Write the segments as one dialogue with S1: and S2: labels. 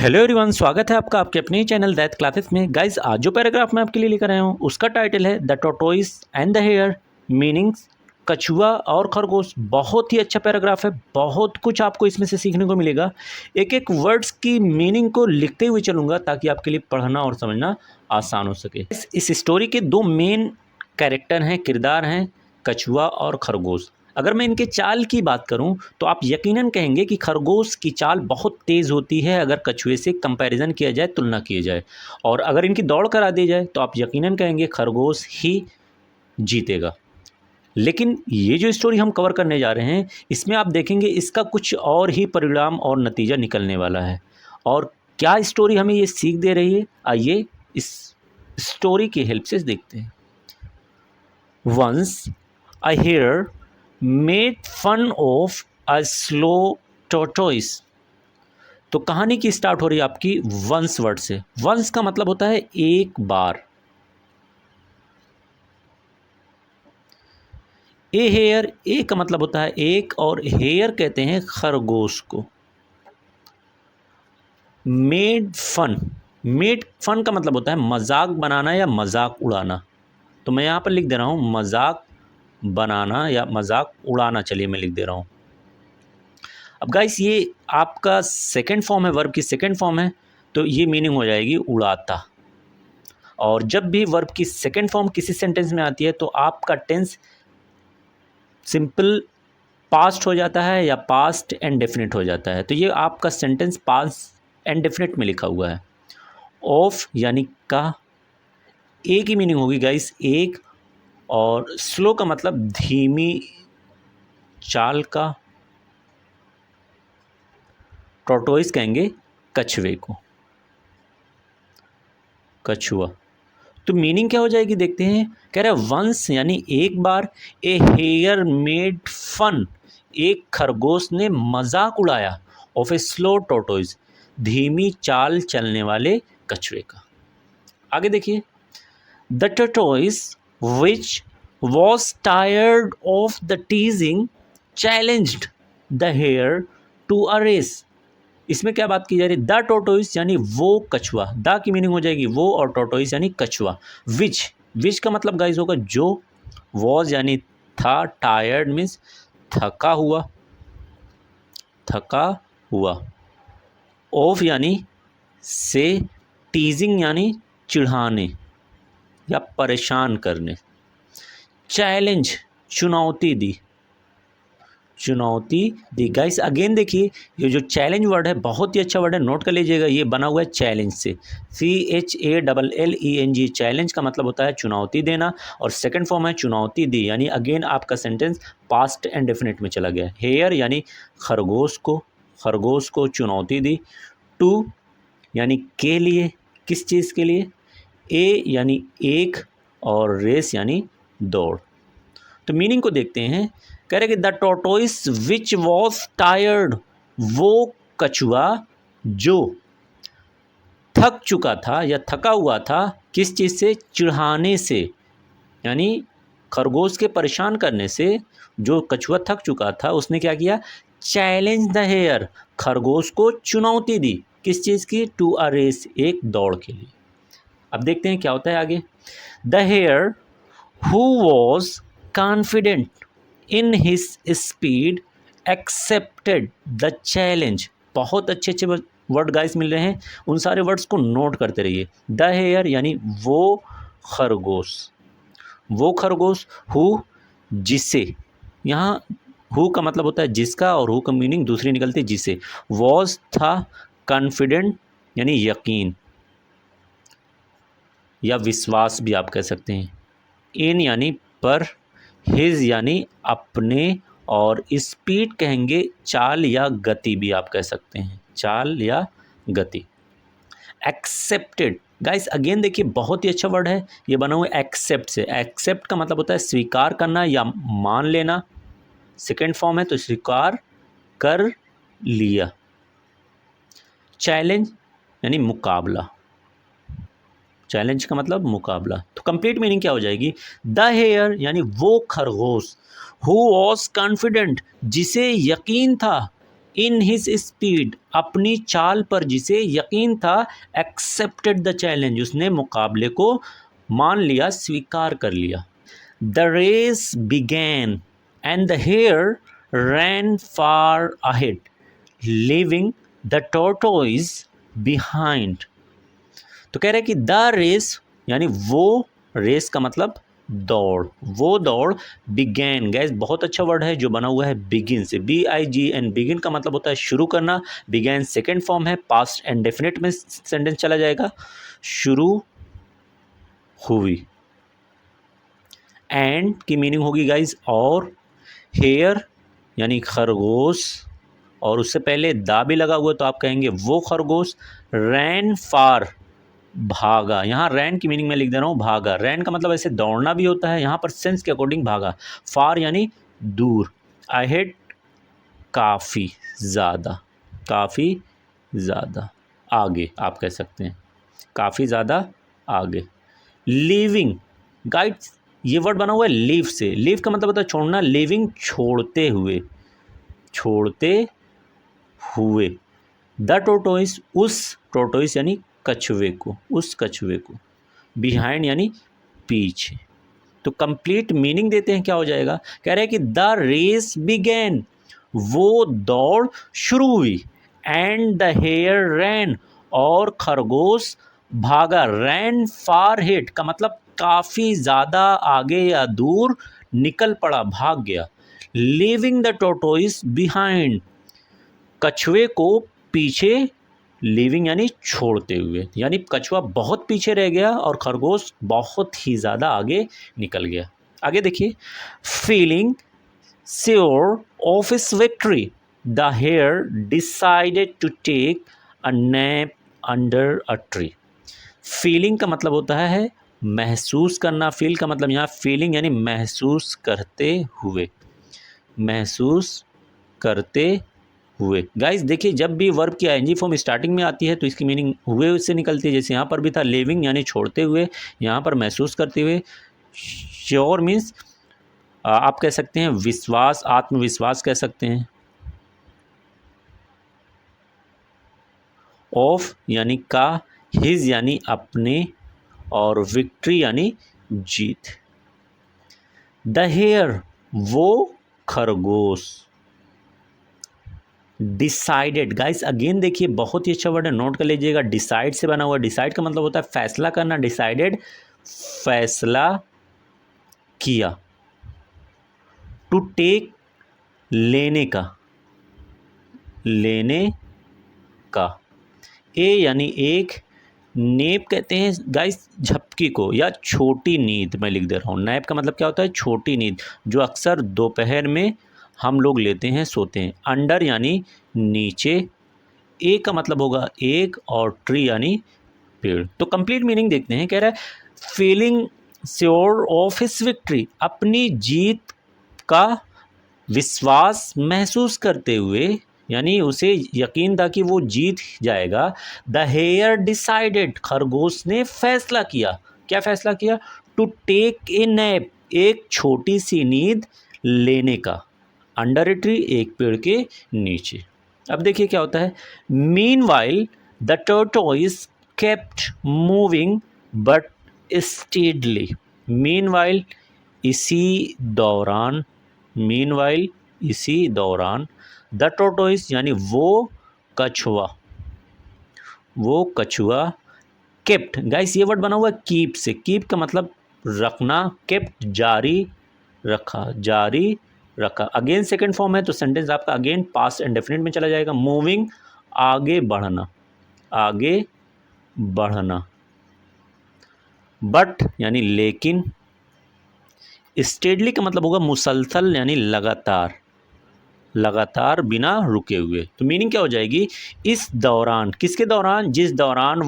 S1: Hello everyone, स्वागत है आपका आपके अपने चैनल दैट क्लासेस में। गाइस, आज जो पैराग्राफ मैं आपके लिए लेकर आया हूँ उसका टाइटल है the tortoise and the hare, meanings कछुआ और खरगोश। बहुत ही अच्छा पैराग्राफ है, बहुत कुछ आपको इसमें से सीखने को मिलेगा। एक एक वर्ड्स की मीनिंग को लिखते हुए चलूँगा ताकि आपके लिए पढ़ना और समझना आसान हो सके। इस स्टोरी के दो मेन कैरेक्टर हैं, किरदार हैं, कछुआ और खरगोश। अगर मैं इनके चाल की बात करूं तो आप यकीनन कहेंगे कि खरगोश की चाल बहुत तेज़ होती है अगर कछुए से कंपैरिजन किया जाए, तुलना की जाए। और अगर इनकी दौड़ करा दी जाए तो आप यकीनन कहेंगे खरगोश ही जीतेगा। लेकिन ये जो स्टोरी हम कवर करने जा रहे हैं इसमें आप देखेंगे इसका कुछ और ही परिणाम और नतीजा निकलने वाला है। और क्या स्टोरी हमें ये सीख दे रही है, आइए इस स्टोरी की हेल्प से देखते हैं। Once a hare made fun of a slow tortoise. तो कहानी की स्टार्ट हो रही है आपकी वंस वर्ड से। वंस का मतलब होता है एक बार। ए हेयर, ए का मतलब होता है एक, और हेयर कहते हैं खरगोश को। मेड फन, मेड फन का मतलब होता है मजाक बनाना या मजाक उड़ाना। तो मैं यहां पर लिख दे रहा हूं मजाक बनाना या मजाक उड़ाना। चलिए मैं लिख दे रहा हूं। अब गाइस, ये आपका सेकंड फॉर्म है, वर्ब की सेकंड फॉर्म है, तो ये मीनिंग हो जाएगी उड़ाता। और जब भी वर्ब की सेकंड फॉर्म किसी सेंटेंस में आती है तो आपका टेंस सिंपल पास्ट हो जाता है या पास्ट एंड डेफिनेट हो जाता है। तो ये आपका सेंटेंस पास्ट एंड डेफिनेट में लिखा हुआ है। ऑफ यानी का, एक ही मीनिंग होगी गाइस, एक। और स्लो का मतलब धीमी चाल का। टोटोइस कहेंगे कछुए को, कछुआ। तो मीनिंग क्या हो जाएगी देखते हैं। कह रहा है वंस यानी एक बार, ए हेयर मेड फन, एक खरगोश ने मजाक उड़ाया, ऑफ ए स्लो टोटोइस, धीमी चाल चलने वाले कछुए का। आगे देखिए, the tortoise which was tired of the teasing challenged the hare to a race. इसमें क्या बात की जा रही है, द टोटोइस यानी वो कछुआ, द की मीनिंग हो जाएगी वो, और टोटोइस यानी कछुआ। विच, विच का मतलब गाइस होगा जो, वॉज यानी था, टायर्ड मीन्स थका हुआ, थका हुआ, ऑफ यानी से, टीजिंग यानी चिढ़ाने या परेशान करने, चैलेंज चुनौती दी, चुनौती दी। गाइस अगेन देखिए, ये जो चैलेंज वर्ड है बहुत ही अच्छा वर्ड है, नोट कर लीजिएगा। ये बना हुआ है चैलेंज से, CHALLENG। चैलेंज का मतलब होता है चुनौती देना, और सेकंड फॉर्म है चुनौती दी, यानी अगेन आपका सेंटेंस पास्ट एंड डेफिनेट में चला गया। हेयर यानी खरगोश को, खरगोश को चुनौती दी। टू यानी के लिए, किस चीज़ के लिए। ए यानी एक, और रेस यानी दौड़। तो मीनिंग को देखते हैं। कह रहे कि the tortoise which was tired, वो कछुआ जो थक चुका था या थका हुआ था, किस चीज़ से, चिढ़ाने से, यानी खरगोश के परेशान करने से। जो कछुआ थक चुका था उसने क्या किया, चैलेंज द हेयर, खरगोश को चुनौती दी, किस चीज़ की, टू अ रेस, एक दौड़ के लिए। अब देखते हैं क्या होता है आगे। The hair who was confident in his speed accepted the challenge. बहुत अच्छे अच्छे वर्ड गाइस मिल रहे हैं, उन सारे वर्ड्स को नोट करते रहिए। द हेयर यानी वो खरगोश, वो खरगोश, हु जिसे, यहाँ हु का मतलब होता है जिसका, और हु का मीनिंग दूसरी निकलती है जिसे। वॉज था, कॉन्फिडेंट यानी यकीन या विश्वास भी आप कह सकते हैं। इन यानी पर, हिज यानी अपने, और स्पीड कहेंगे चाल या गति भी आप कह सकते हैं, चाल या गति। एक्सेप्टेड, गाइस अगेन देखिए बहुत ही अच्छा वर्ड है, ये बना हुआ एक्सेप्ट से। एक्सेप्ट का मतलब होता है स्वीकार करना या मान लेना, सेकेंड फॉर्म है तो स्वीकार कर लिया। चैलेंज यानी मुकाबला, चैलेंज का मतलब मुकाबला। तो कंप्लीट मीनिंग क्या हो जाएगी, द हेयर यानी वो खरगोश, हु वॉज कॉन्फिडेंट जिसे यकीन था, इन हिज स्पीड, अपनी चाल पर जिसे यकीन था, एक्सेप्टेड द चैलेंज, उसने मुकाबले को मान लिया, स्वीकार कर लिया। The race began and the hare ran far ahead, leaving the tortoise behind. तो कह रहे हैं कि द रेस यानी वो, रेस का मतलब दौड़, वो दौड़, बिगैन, गैस बहुत अच्छा वर्ड है जो बना हुआ है बिगिन से, BIGN, बिगिन का मतलब होता है शुरू करना, बिगैन सेकेंड फॉर्म है, पास्ट एंड डेफिनेट में सेंटेंस चला जाएगा, शुरू हुई। एंड की मीनिंग होगी गाइज और, हेयर यानी खरगोश, और उससे पहले दा भी लगा हुआ तो आप कहेंगे वो खरगोश, रैन फार, भागा, यहाँ रैन की मीनिंग में लिख दे रहा हूँ भागा, रैन का मतलब ऐसे दौड़ना भी होता है, यहाँ पर सेंस के अकॉर्डिंग भागा, फार यानी दूर, अहेड काफ़ी ज़्यादा, काफ़ी ज़्यादा आगे आप कह सकते हैं, काफ़ी ज़्यादा आगे। लीविंग, गाइड्स ये वर्ड बना हुआ है लीव से, लीव का मतलब होता है छोड़ना, लिविंग छोड़ते हुए, छोड़ते हुए। द टोटोइस, उस टोटोइस यानी कछुए को, उस कछुए को, बिहाइंड यानी पीछे। तो कंप्लीट मीनिंग देते हैं क्या हो जाएगा, कह रहे हैं कि द रेस बिगेन, वो दौड़ शुरू हुई, एंड द हेयर रैन, और खरगोश भागा, रैन फार हेड का मतलब काफ़ी ज़्यादा आगे या दूर निकल पड़ा, भाग गया, लीविंग द टोटोइस बिहाइंड, कछुए को पीछे, लीविंग यानी छोड़ते हुए, यानी कछुआ बहुत पीछे रह गया और खरगोश बहुत ही ज़्यादा आगे निकल गया। आगे देखिए, feeling sure of his victory, the hare decided to take a nap under a tree. Feeling का मतलब होता है महसूस करना, फील का मतलब यहाँ फीलिंग यानी महसूस करते हुए, महसूस करते हुए। गाइस देखिए, जब भी वर्ब की आईएनजी फॉर्म स्टार्टिंग में आती है तो इसकी मीनिंग हुए से निकलती है, जैसे यहाँ पर भी था लिविंग यानी छोड़ते हुए, यहाँ पर महसूस करते हुए। श्योर मीन्स आप कह सकते हैं विश्वास, आत्मविश्वास कह सकते हैं। ऑफ यानी का, हिज यानी अपने, और विक्ट्री यानी जीत। द हेयर वो खरगोश, डिसाइडेड, गाइस अगेन देखिए बहुत ही अच्छा वर्ड है, नोट कर लीजिएगा, डिसाइड से बना हुआ, डिसाइड का मतलब होता है फैसला करना, डिसाइडेड फैसला किया, टू टेक लेने का, लेने का, ए यानी एक, नेप कहते हैं गाइस झपकी को या छोटी नींद, मैं लिख दे रहा हूँ, नैप का मतलब क्या होता है छोटी नींद, जो अक्सर दोपहर में हम लोग लेते हैं, सोते हैं। अंडर यानी नीचे, ए का मतलब होगा एक, और ट्री यानी पेड़। तो कंप्लीट मीनिंग देखते हैं, कह रहा है feeling sure of his victory, अपनी जीत का विश्वास महसूस करते हुए, यानी उसे यकीन था कि वो जीत जाएगा। द हेयर डिसाइडेड, खरगोश ने फैसला किया, क्या फैसला किया, टू टेक ए नैप, एक छोटी सी नींद लेने का, अंडर ए ट्री, एक पेड़ के नीचे। अब देखिए क्या होता है, meanwhile the tortoise kept moving but steadily, meanwhile इसी दौरान, मीनवाइल इसी दौरान, द टोटोइस यानी वो कछुआ, वो कछुआ, केप्ट, गाइस ये वर्ड बना हुआ है कीप से, कीप का मतलब रखना, केप्ट जारी रखा, जारी रखा। अगेन सेकंड फॉर्म है तो सेंटेंस आपका अगेन पास्ट एंड डेफिनेट में चला जाएगा। मूविंग आगे बढ़ना, आगे बढ़ना, बट यानी लेकिन, स्टेडली का मतलब होगा मुसलसल यानी लगातार, लगातार बिना रुके हुए। तो मीनिंग क्या हो जाएगी, इस दौरान, किसके दौरान, जिस दौरान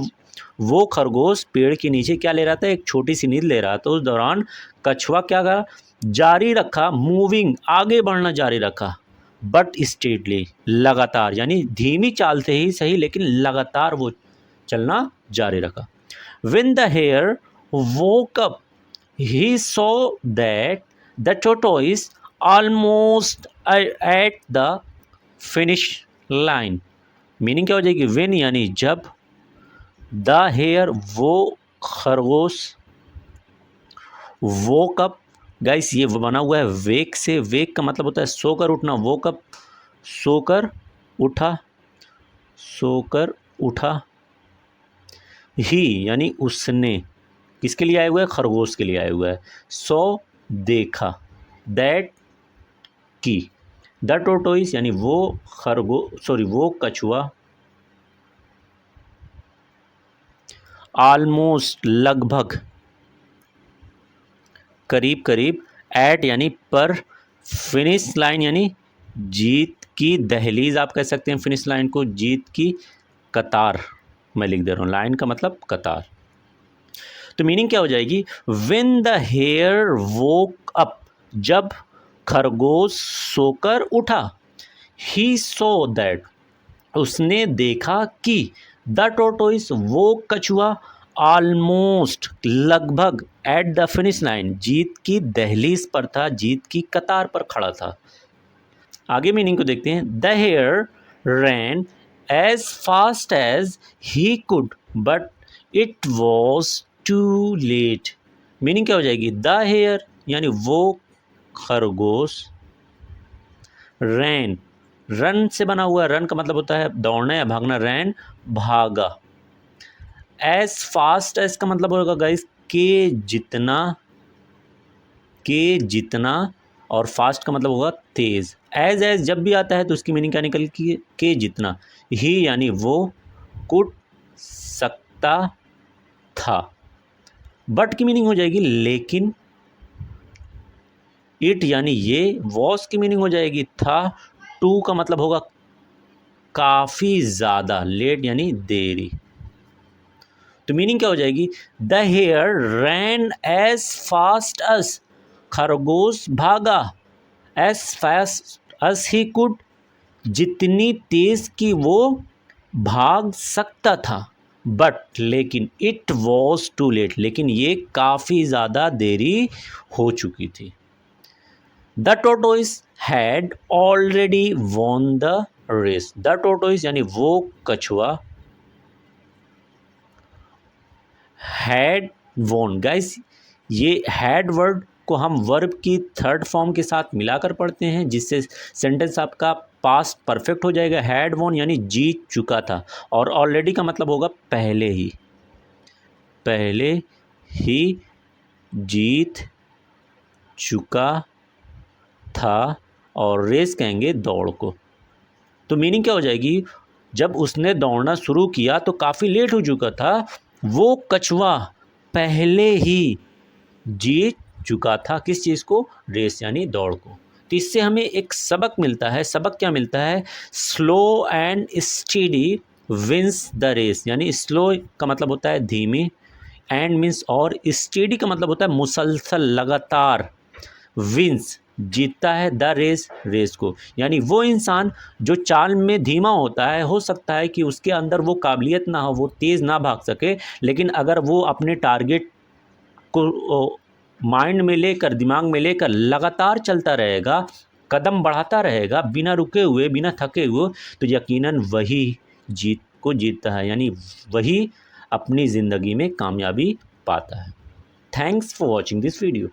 S1: वो खरगोश पेड़ के नीचे क्या ले रहा था, एक छोटी सी नींद ले रहा था, उस दौरान कछुआ क्या करा, जारी रखा, मूविंग आगे बढ़ना जारी रखा, बट स्टेडली लगातार, यानी धीमी चाल से ही सही लेकिन लगातार वो चलना जारी रखा। When the hare woke up, he saw that the tortoise almost at the finish line. Meaning क्या हो जाएगी, व्हेन यानी जब, द हेयर वो खरगोश, वो कब, गाइस ये बना हुआ है वेक से, वेक का मतलब होता है सोकर उठना, वो कब सोकर उठा, सोकर उठा, ही यानी उसने, किसके लिए आया हुआ है, खरगोश के लिए आया हुआ है, सो देखा, दैट की, द टोटोइस यानी वो वो कछुआ, ऑलमोस्ट लगभग, करीब करीब, एट यानी पर, फिनिश लाइन यानी जीत की दहलीज, आप कह सकते हैं फिनिश लाइन को, जीत की कतार, मैं लिख दे रहा हूँ, लाइन का मतलब कतार। तो मीनिंग क्या हो जाएगी, when the hare woke up, जब खरगोश सोकर उठा, ही सो दैट, उसने देखा कि, द टोटोइस वो कछुआ, ऑलमोस्ट लगभग, एट द फिनिश लाइन जीत की दहलीज पर था, जीत की कतार पर खड़ा था। आगे मीनिंग को देखते हैं, the hare ran as fast as he could but it was too late. Meaning क्या हो जाएगी, द हेयर यानी वो खरगोश, रैन, रन से बना हुआ, रन का मतलब होता है दौड़ना या भागना, रैन भागा, एज फास्ट एज का मतलब होगा गाइस के जितना, के जितना, और फास्ट का मतलब होगा तेज, एज जब भी आता है तो उसकी मीनिंग क्या निकल के जितना, ही यानी वो, कुड सकता था, बट की मीनिंग हो जाएगी लेकिन, इट यानी ये, वॉस की मीनिंग हो जाएगी था, टू का मतलब होगा काफ़ी ज़्यादा, लेट यानी देरी। तो मीनिंग क्या हो जाएगी, the hare ran as fast as, खरगोश भागा, as fast as he could, जितनी तेज कि वो भाग सकता था, बट लेकिन, इट वॉज टू लेट, लेकिन ये काफ़ी ज़्यादा देरी हो चुकी थी। The tortoise had already won the race, the tortoise यानी वो कछुआ, हैड वॉन, गाइस ये हैड वर्ड को हम वर्ब की थर्ड फॉर्म के साथ मिलाकर पढ़ते हैं, जिससे सेंटेंस आपका पास्ट परफेक्ट हो जाएगा। हैड वॉन यानी जीत चुका था, और ऑलरेडी का मतलब होगा पहले ही, पहले ही जीत चुका था, और रेस कहेंगे दौड़ को। तो मीनिंग क्या हो जाएगी, जब उसने दौड़ना शुरू किया तो काफ़ी लेट हो चुका था, वो कछुआ पहले ही जीत चुका था, किस चीज़ को, रेस यानी दौड़ को। तो इससे हमें एक सबक मिलता है, सबक क्या मिलता है, slow and steady wins the race, यानी स्लो का मतलब होता है धीमी, एंड मीन्स और, स्टेडी का मतलब होता है मुसलसल लगातार, विंस जीतता है, द रेस रेस को, यानी वो इंसान जो चाल में धीमा होता है, हो सकता है कि उसके अंदर वो काबिलियत ना हो, वो तेज़ ना भाग सके, लेकिन अगर वो अपने टारगेट को माइंड में लेकर, दिमाग में लेकर लगातार चलता रहेगा, कदम बढ़ाता रहेगा बिना रुके हुए, बिना थके हुए, तो यकीनन वही जीत को जीतता है, यानी वही अपनी ज़िंदगी में कामयाबी पाता है। Thanks for watching this video.